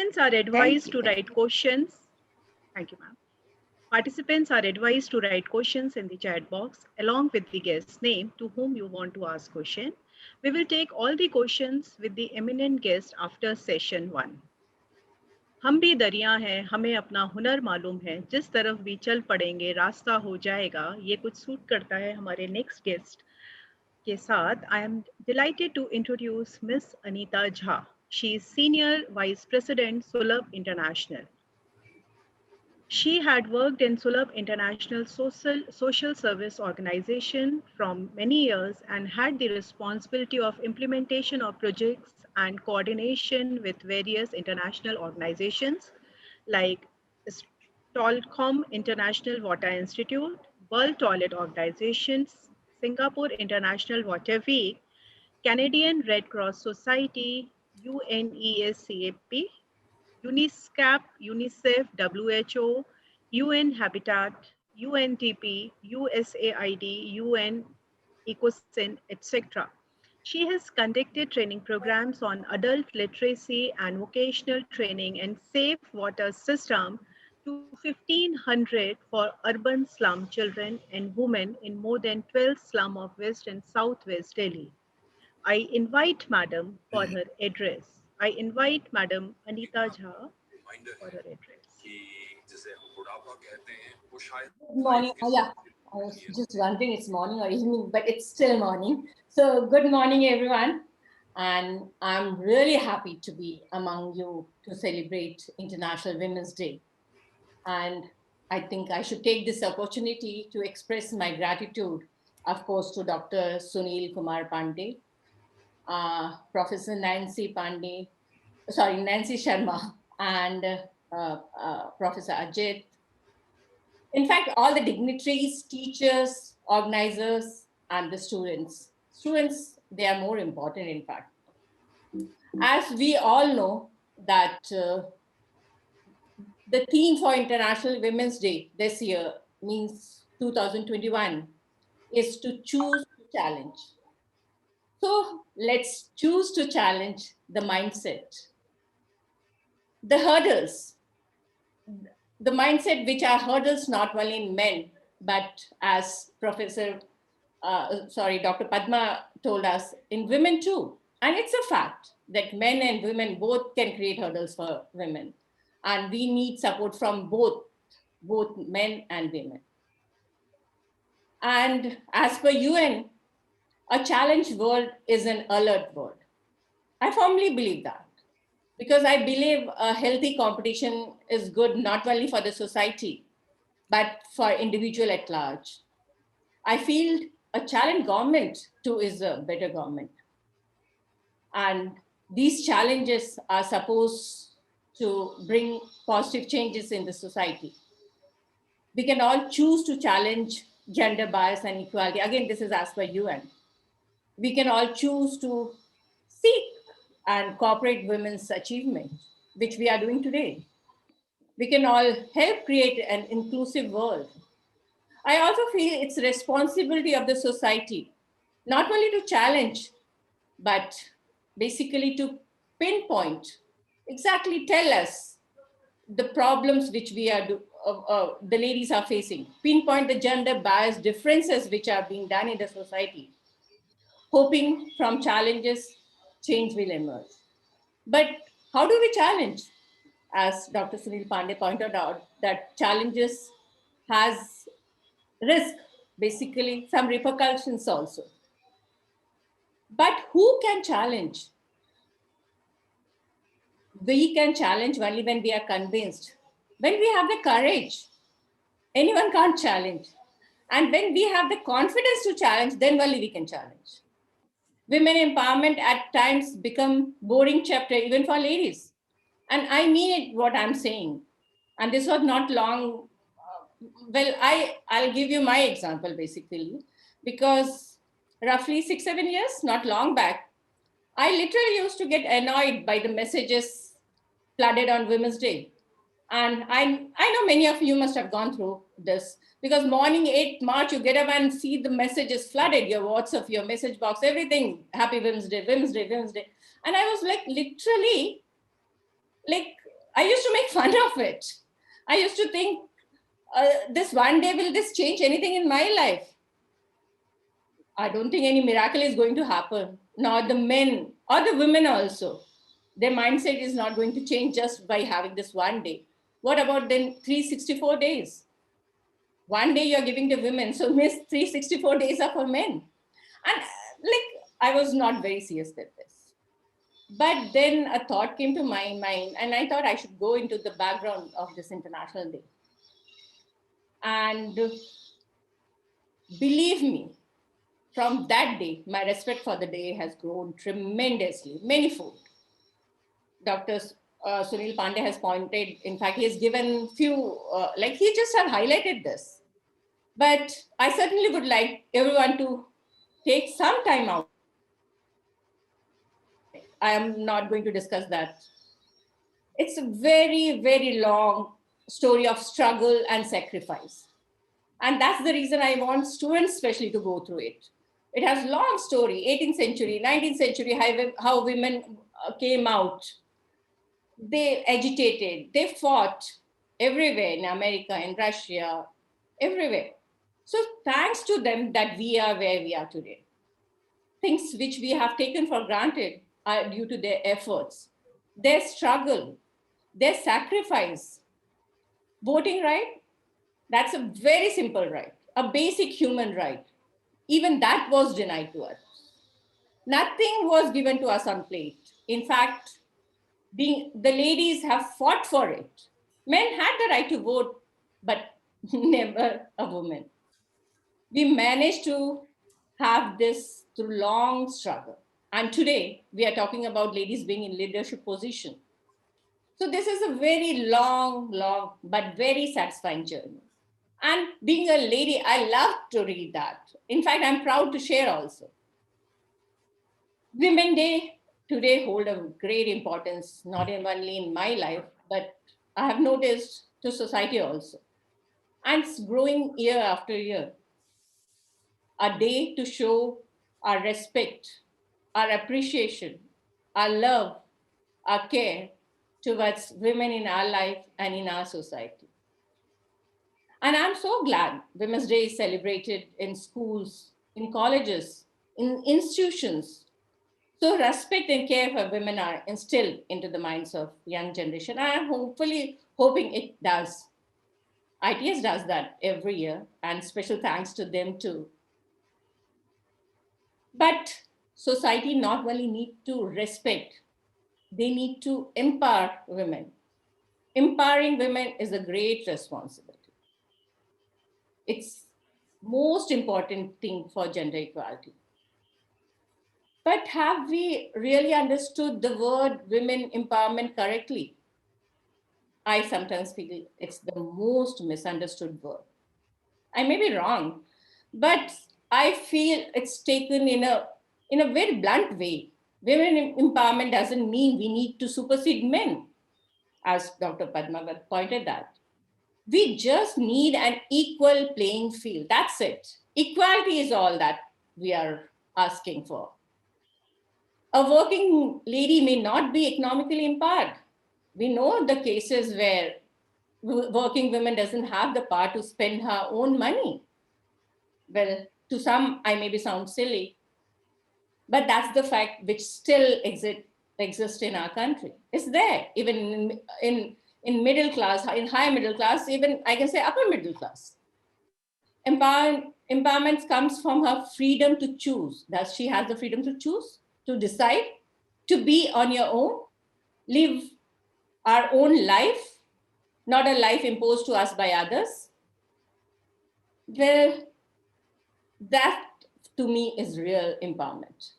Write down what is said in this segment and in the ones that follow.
Participants are advised to write questions. Thank you, ma'am. Participants are advised to write questions in the chat box along with the guest's name to whom you want to ask question. We will take all the questions with the eminent guest after session 1. हम भी दरिया हैं, हमें अपना हुनर मालूम है, जिस तरफ भी चल पड़ेंगे रास्ता हो जाएगा. ये कुछ सूट करता है हमारे नेक्स्ट गेस्ट के साथ. I am delighted to introduce Miss Anita Jha. She is Senior Vice President, Sulabh International. She had worked in Sulabh International social service organization from many years and had the responsibility of implementation of projects and coordination with various international organizations like Stockholm International Water Institute, World Toilet Organizations, Singapore International Water Week, Canadian Red Cross Society, UNESCAP, UNISCAP, UNICEF, WHO, UN Habitat, UNDP, USAID, UN ECOSYN, etc. She has conducted training programs on adult literacy and vocational training and safe water system to 1,500 for urban slum children and women in more than 12 slums of West and Southwest Delhi. I invite Madam for her address. I invite Madam Anita Jha for her address. Good morning. Yeah, I was just wondering it's morning or evening, but it's still morning. So good morning, everyone. And I'm really happy to be among you to celebrate International Women's Day. And I think I should take this opportunity to express my gratitude, of course, to Dr. Sunil Kumar Pandey, Professor Nancy Sharma, and Professor Ajit. In fact, all the dignitaries, teachers, organizers, and the students. Students, they are more important, in fact. As we all know that the theme for International Women's Day this year means 2021 is to choose to challenge. So let's choose to challenge the mindset, the hurdles, the mindset which are hurdles not only in men, but as Dr. Padma told us, in women too. And it's a fact that men and women both can create hurdles for women. And we need support from both men and women. And as per UN, a challenged world is an alert world. I firmly believe that, because I believe a healthy competition is good not only for the society, but for individual at large. I feel a challenged government too is a better government. And these challenges are supposed to bring positive changes in the society. We can all choose to challenge gender bias and equality. Again, this is as per UN. We can all choose to seek and cooperate women's achievement, which we are doing today. We can all help create an inclusive world. I also feel it's a responsibility of the society, not only to challenge, but basically to pinpoint, exactly tell us the problems which we are the ladies are facing, pinpoint the gender bias differences which are being done in the society. Hoping from challenges, change will emerge. But how do we challenge? As Dr. Sunil Pandey pointed out, that challenges has risk, basically some repercussions also. But who can challenge? We can challenge only when we are convinced. When we have the courage, anyone can't challenge. And when we have the confidence to challenge, then only we can challenge. Women empowerment at times become boring chapter even for ladies. And I mean it, what I'm saying. And this was not long. Well, I'll give you my example basically, because roughly 6-7 years, not long back, I literally used to get annoyed by the messages flooded on Women's Day. And I know many of you must have gone through this, because morning 8th March, you get up and see the messages flooded, your WhatsApp, your message box, everything, happy Women's Day, Women's Day, Women's Day. And I was like, literally, like fun of it. I used to think, this one day, will this change anything in my life? I don't think any miracle is going to happen. Nor the men or the women also. Their mindset is not going to change just by having this one day. What about then 364 days? One day you're giving to women, so miss 364 days are for men. And I was not very serious with this. But then a thought came to my mind, and I thought I should go into the background of this International Day. And believe me, from that day, my respect for the day has grown tremendously, manyfold. Dr. Sunil Pandey has pointed, in fact, he has given few, he just have highlighted this. But I certainly would like everyone to take some time out. I am not going to discuss that. It's a very, very long story of struggle and sacrifice. And that's the reason I want students especially to go through it. It has long story, 18th century, 19th century, how women came out. They agitated, they fought everywhere in America, in Russia, everywhere. So thanks to them that we are where we are today. Things which we have taken for granted are due to their efforts, their struggle, their sacrifice. Voting right, that's a very simple right, a basic human right. Even that was denied to us. Nothing was given to us on plate. In fact, the ladies have fought for it. Men had the right to vote, but never a woman. We managed to have this through long struggle. And today we are talking about ladies being in leadership position. So this is a very long, but very satisfying journey. And being a lady, I love to read that. In fact, I'm proud to share also. Women Day today hold a great importance, not only in my life, but I have noticed to society also. And it's growing year after year. A day to show our respect, our appreciation, our love, our care towards women in our life and in our society. And I'm so glad Women's Day is celebrated in schools, in colleges, in institutions. So respect and care for women are instilled into the minds of young generation. I'm hoping it does. I.T.S does that every year, and special thanks to them too. But society not only need to respect, they need to empower women. Empowering women is a great responsibility. It's most important thing for gender equality. But have we really understood the word women empowerment correctly? I sometimes feel it's the most misunderstood word. I may be wrong, but I feel it's taken in a very blunt way. Women empowerment doesn't mean we need to supersede men, as Dr. Padmavat pointed out. We just need an equal playing field. That's it. Equality is all that we are asking for. A working lady may not be economically empowered. We know the cases where working women doesn't have the power to spend her own money. Well, to some, I maybe sound silly, but that's the fact which still exists in our country. It's there, even in middle class, in higher middle class, even I can say upper middle class. Empowerment comes from her freedom to choose. Does she have the freedom to choose, to decide, to be on your own, live our own life, not a life imposed to us by others? Well, that to me is real empowerment.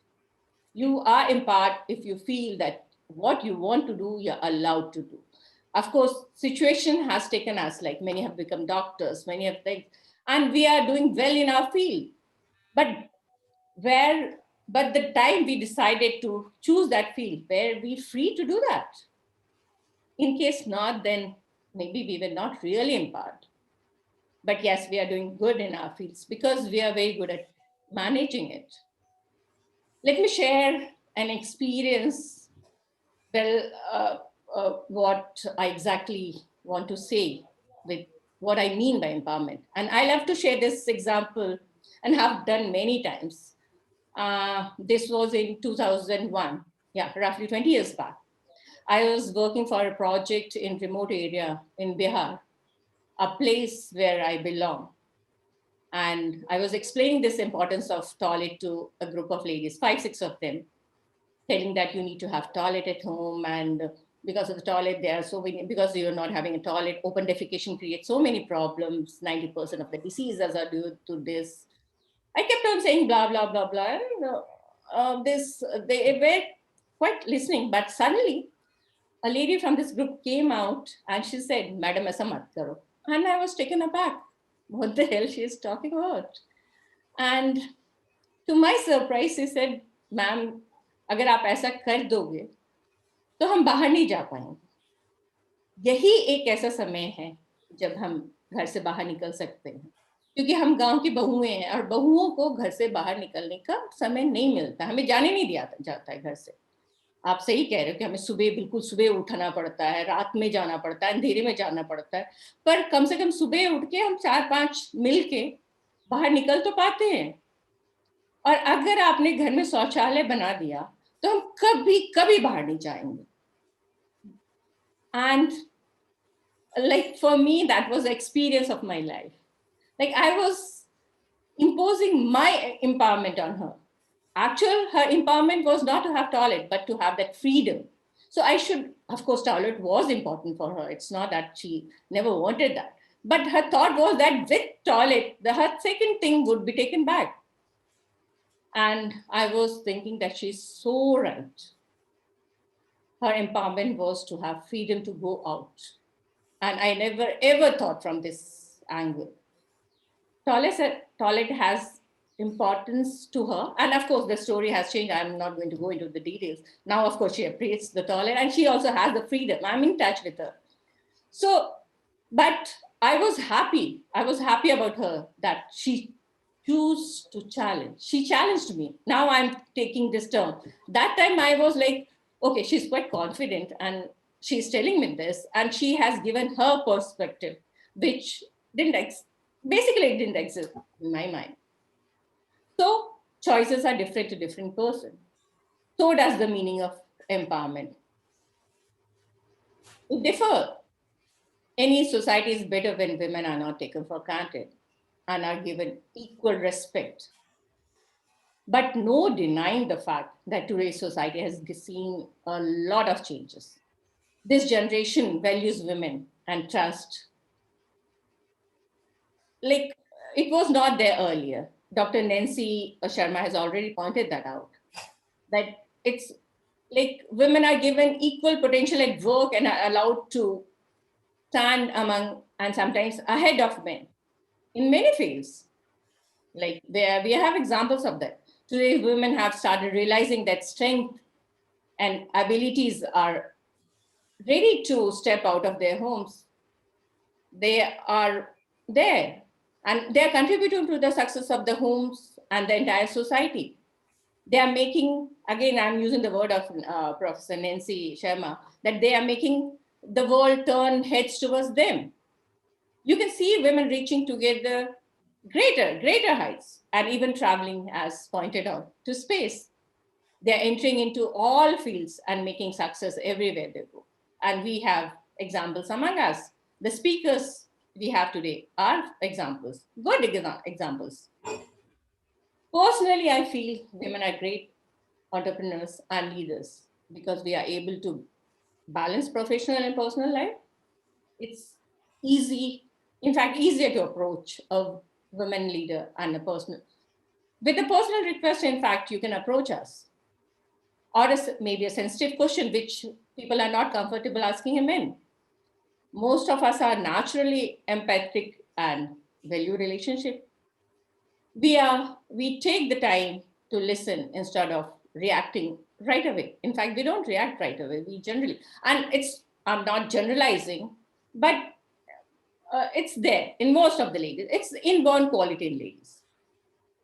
You are empowered if you feel that what you want to do, you're allowed to do. Of course, situation has taken us, like many have become doctors, many have things, and we are doing well in our field. But the time we decided to choose that field, were we free to do that? In case not, then maybe we were not really empowered. But yes, we are doing good in our fields because we are very good at managing it. Let me share an experience. Well, what I exactly want to say with what I mean by empowerment. And I love to share this example and have done many times. This was in 2001, yeah, roughly 20 years back. I was working for a project in remote area in Bihar, a place where I belong. And I was explaining this importance of toilet to a group of ladies, 5, 6 of them, telling that you need to have toilet at home, and because of the toilet there are so many, because you're not having a toilet, open defecation creates so many problems. 90% of the diseases are due to this. I kept on saying blah blah blah blah, and this they were quite listening. But suddenly a lady from this group came out and she said, "Madam, aisa mat karo." And I was taken aback. What the hell she is talking about? And to my surprise, she said, "Ma'am, अगर आप ऐसा कर दोगे तो हम बाहर नहीं जा पाएंगे। यही एक ऐसा समय है जब हम घर से बाहर निकल सकते हैं, क्योंकि हम गांव की बहुएं हैं और बहुओं को घर से बाहर निकलने का समय नहीं मिलता, हमें जाने नहीं दिया जाता है घर से। आप सही कह रहे हो कि हमें सुबह, बिल्कुल सुबह उठना पड़ता है, रात में जाना पड़ता है, अंधेरे में जाना पड़ता है, पर कम से कम सुबह उठ के हम 4-5 मिल के बाहर निकल तो पाते हैं। और अगर आपने घर में शौचालय बना दिया तो हम कभी कभी बाहर नहीं जाएंगे। And like for me, that was the experience of my life. Like I was imposing my empowerment on her. Actual, her empowerment was not to have toilet, but to have that freedom. So I should, of course, toilet was important for her. It's not that she never wanted that. But her thought was that with toilet, her second thing would be taken back. And I was thinking that she's so right. Her empowerment was to have freedom to go out. And I never ever thought from this angle. Toilet has importance to her. And of course, the story has changed. I'm not going to go into the details. Now, of course, she appreciates the toilet and she also has the freedom. I'm in touch with her. So, but I was happy. I was happy about her that she chose to challenge. She challenged me. Now I'm taking this term. That time I was like, okay, she's quite confident and she's telling me this, and she has given her perspective, which basically it didn't exist in my mind. So choices are different to different person. So does the meaning of empowerment. It differ. Any society is better when women are not taken for granted and are given equal respect. But no denying the fact that today's society has seen a lot of changes. This generation values women and trust. Like it was not there earlier. Dr. Nancy Sharma has already pointed that out, that it's like women are given equal potential at work and are allowed to stand among and sometimes ahead of men in many fields. Like there, we have examples of that. Today, women have started realizing that strength and abilities are ready to step out of their homes. They are there and they are contributing to the success of the homes and the entire society. They are making, again, I'm using the word of Professor Nancy Sharma, that they are making the world turn heads towards them. You can see women reaching together greater heights and even traveling, as pointed out, to space. They're entering into all fields and making success everywhere they go. And we have examples among us. The speakers we have today are examples, good examples. Personally, I feel women are great entrepreneurs and leaders because we are able to balance professional and personal life. It's easy, in fact, easier to approach a women leader and a personal. With a personal request, in fact, you can approach us. Or maybe a sensitive question which people are not comfortable asking a man. Most of us are naturally empathic and value relationship. We take the time to listen instead of reacting right away. In fact, we don't react right away. We generally, and I'm not generalizing, but it's there in most of the ladies. It's inborn quality in ladies.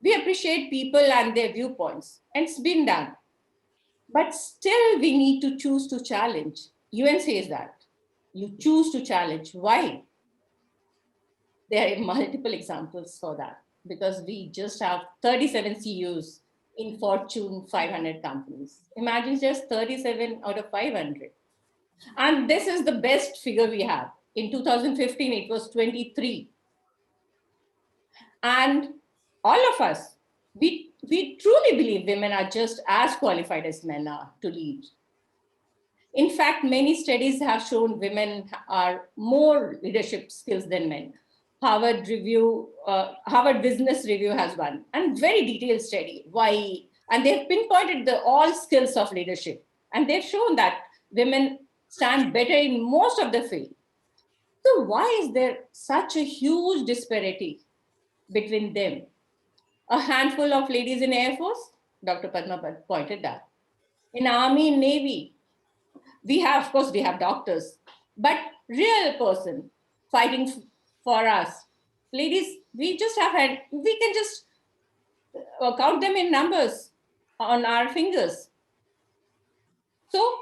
We appreciate people and their viewpoints, and it's been done. But still, we need to choose to challenge UN says that you choose to challenge. Why? There are multiple examples for that because we just have 37 CEOs in Fortune 500 companies. Imagine just 37 out of 500. And this is the best figure we have. In 2015, it was 23. And all of us, we truly believe women are just as qualified as men are to lead. In fact, many studies have shown women are more leadership skills than men. Harvard Business Review has one, and very detailed study why, and they've pinpointed the all skills of leadership, and they've shown that women stand better in most of the field. So why is there such a huge disparity between them? A handful of ladies in Air Force, Dr. Padma pointed that. In Army, Navy, we have, of course, we have doctors, but real person fighting for us. Ladies, we just have had, we can just count them in numbers on our fingers. So,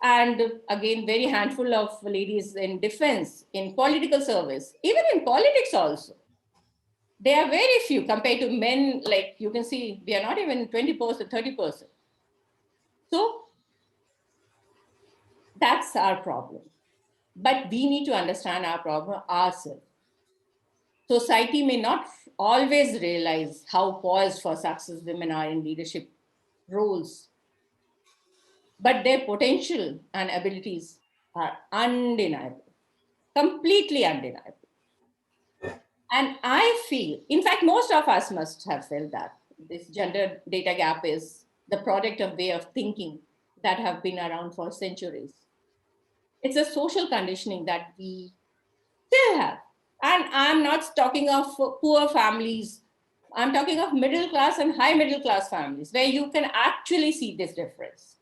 and again, very handful of ladies in defense, in political service, even in politics also. They are very few compared to men, like you can see, we are not even 20%, 30%. So that's our problem. But we need to understand our problem ourselves. Society may not always realize how poised for success women are in leadership roles, but their potential and abilities are undeniable, completely undeniable. And I feel, in fact, most of us must have felt that this gender data gap is the product of way of thinking that have been around for centuries. It's a social conditioning that we still have. And I'm not talking of poor families. I'm talking of middle class and high middle class families where you can actually see this difference.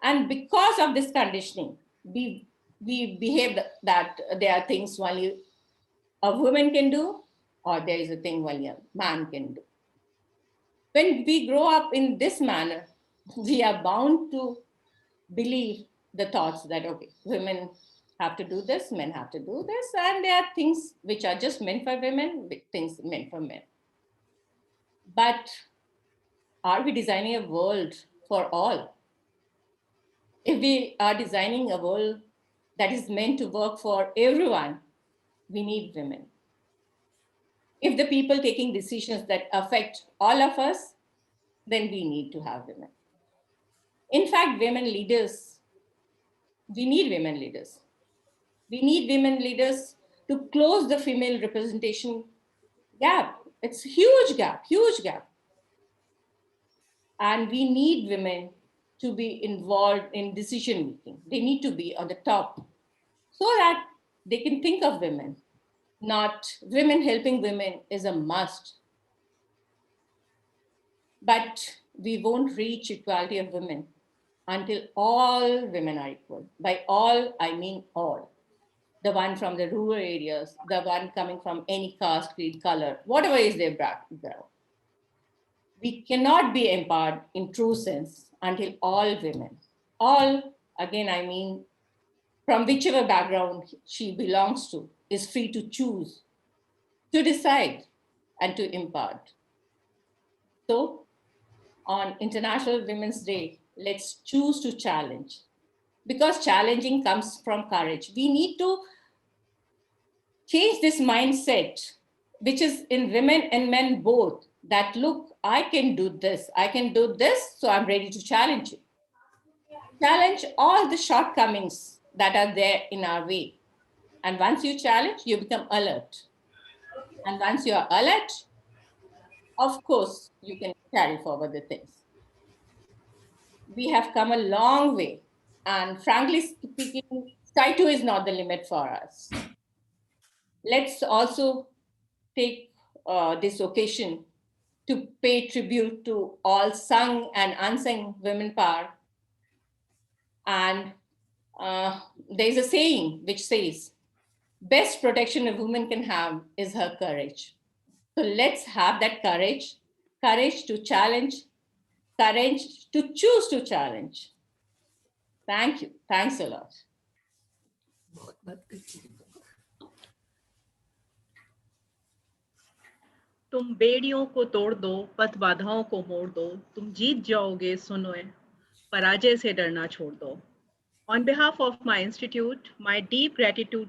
And because of this conditioning, we behave that there are things only a woman can do, or there is a thing only a man can do. When we grow up in this manner, we are bound to believe the thoughts that, okay, women have to do this, men have to do this, and there are things which are just meant for women, things meant for men. But are we designing a world for all? If we are designing a world that is meant to work for everyone, we need women. If the people taking decisions that affect all of us, then we need to have women. In fact, women leaders, we need women leaders. We need women leaders to close the female representation gap. It's a huge gap, huge gap. And we need women to be involved in decision making. They need to be on the top so that they can think of women. Not women helping women is a must. But we won't reach equality of women until all women are equal. By all, I mean all. The one from the rural areas, the one coming from any caste, creed, color, whatever is their background. We cannot be empowered in true sense until all women, all, again, I mean, from whichever background she belongs to, is free to choose, to decide, and to impart. So, on International Women's Day, let's choose to challenge. Because challenging comes from courage. We need to change this mindset, which is in women and men both, that look, I can do this, so I'm ready to challenge it. Challenge all the shortcomings that are there in our way. And once you challenge, you become alert. And once you are alert, of course, you can carry forward the things. We have come a long way. And frankly speaking, sky 2 is not the limit for us. Let's also take this occasion to pay tribute to all sung and unsung women power. And there's a saying which says, best protection a woman can have is her courage. So let's have that courage, courage to challenge, courage to choose to challenge. Thank you. Thanks a lot. तुम बेड़ियों को तोड़ दो, पथ बाधाओं को मोड़ दो, तुम जीत जाओगे सुनो, पराजय से डरना छोड़ दो. On behalf of my institute, my deep gratitude